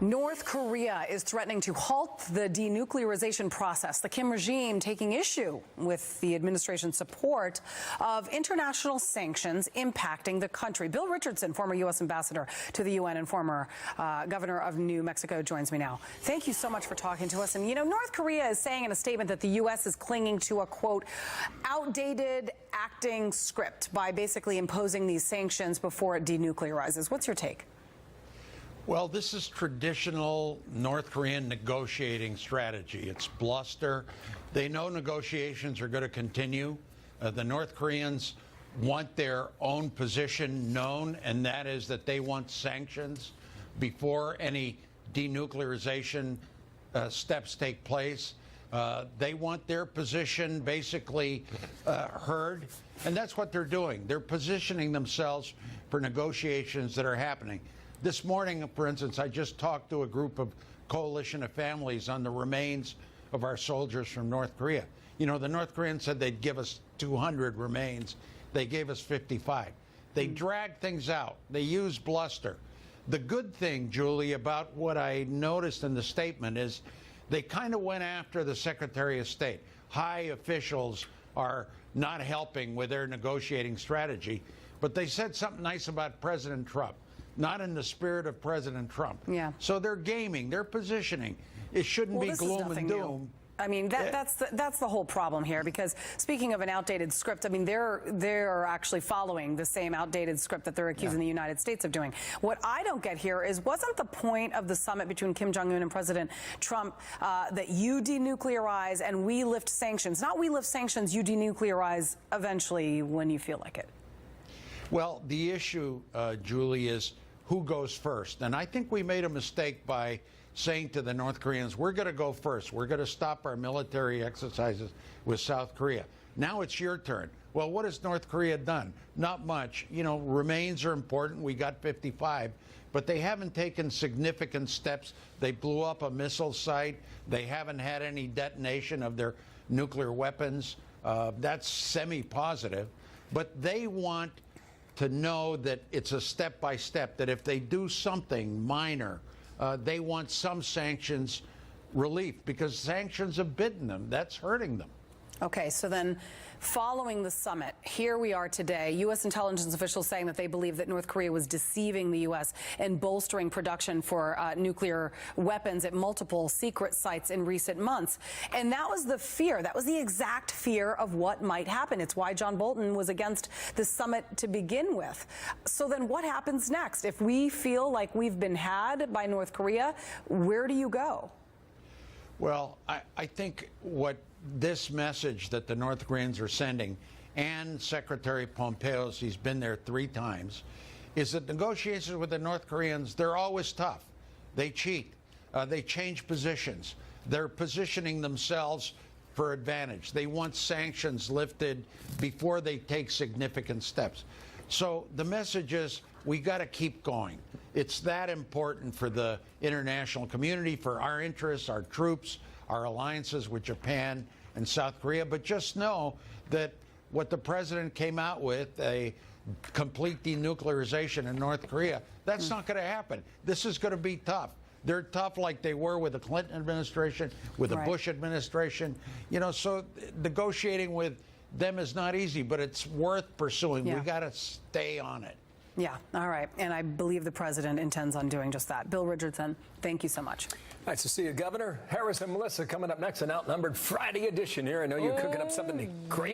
North Korea is threatening to halt the denuclearization process. The Kim regime taking issue with the administration's support of international sanctions impacting the country. Bill Richardson, former U.S. ambassador to the UN and former governor of New Mexico, joins me now. Thank you so much for talking to us. And, you know, North Korea is saying in a statement that the U.S. is clinging to a, quote, outdated acting script by basically imposing these sanctions before it denuclearizes. What's your take? Well, this is traditional North Korean negotiating strategy. It's bluster. They know negotiations are going to continue. The North Koreans want their own position known, and that is that they want sanctions before any denuclearization steps take place. They want their position basically heard, and that's what they're doing. They're positioning themselves for negotiations that are happening. This morning, for instance, I just talked to a group of coalition of families on the remains of our soldiers from North Korea. You know, the North Koreans said they'd give us 200 remains. They gave us 55. They drag things out. They use bluster. The good thing, Julie, about what I noticed in the statement is they kind of went after the Secretary of State. High officials are not helping with their negotiating strategy, but they said something nice about President Trump. Not in the spirit of President Trump. Yeah. So they're gaming, they're positioning. It shouldn't be gloom and doom. New. I mean, that's the whole problem here, because speaking of an outdated script, I mean, they're actually following the same outdated script that they're accusing the United States of doing. What I don't get here is, wasn't the point of the summit between Kim Jong-un and President Trump that you denuclearize and we lift sanctions? Not we lift sanctions, you denuclearize eventually when you feel like it. Well, the issue, Julie, is who goes first. And I think we made a mistake by saying to the North Koreans, we're going to go first. We're going to stop our military exercises with South Korea. Now it's your turn. Well, what has North Korea done? Not much. You know, remains are important. We got 55. But they haven't taken significant steps. They blew up a missile site. They haven't had any detonation of their nuclear weapons. That's semi-positive. But they want to know that it's a step-by-step, that if they do something minor, they want some sanctions relief, because sanctions have bitten them. That's hurting them. Okay, so then following the summit, here we are today, U.S. intelligence officials saying that they believe that North Korea was deceiving the U.S. and bolstering production for nuclear weapons at multiple secret sites in recent months. And that was the fear. That was the exact fear of what might happen. It's why John Bolton was against the summit to begin with. So then what happens next? If we feel like we've been had by North Korea, where do you go? Well, I think what this message that the North Koreans are sending, and Secretary Pompeo's, he's been there 3 times, is that negotiations with the North Koreans, they're always tough. They cheat. They change positions. They're positioning themselves for advantage. They want sanctions lifted before they take significant steps. So the message is, we got to keep going. It's that important for the international community, for our interests, our troops, our alliances with Japan and South Korea. But just know that what the president came out with, a complete denuclearization in North Korea, that's not going to happen. This is going to be tough. They're tough like they were with the Clinton administration, with the Bush administration. You know, so negotiating with them is not easy, but it's worth pursuing. We got to stay on it. Yeah, all right. And I believe the president intends on doing just that. Bill Richardson, thank you so much. Nice to see you, Governor. Harris and Melissa coming up next, an Outnumbered Friday edition here. I know you're cooking up something great.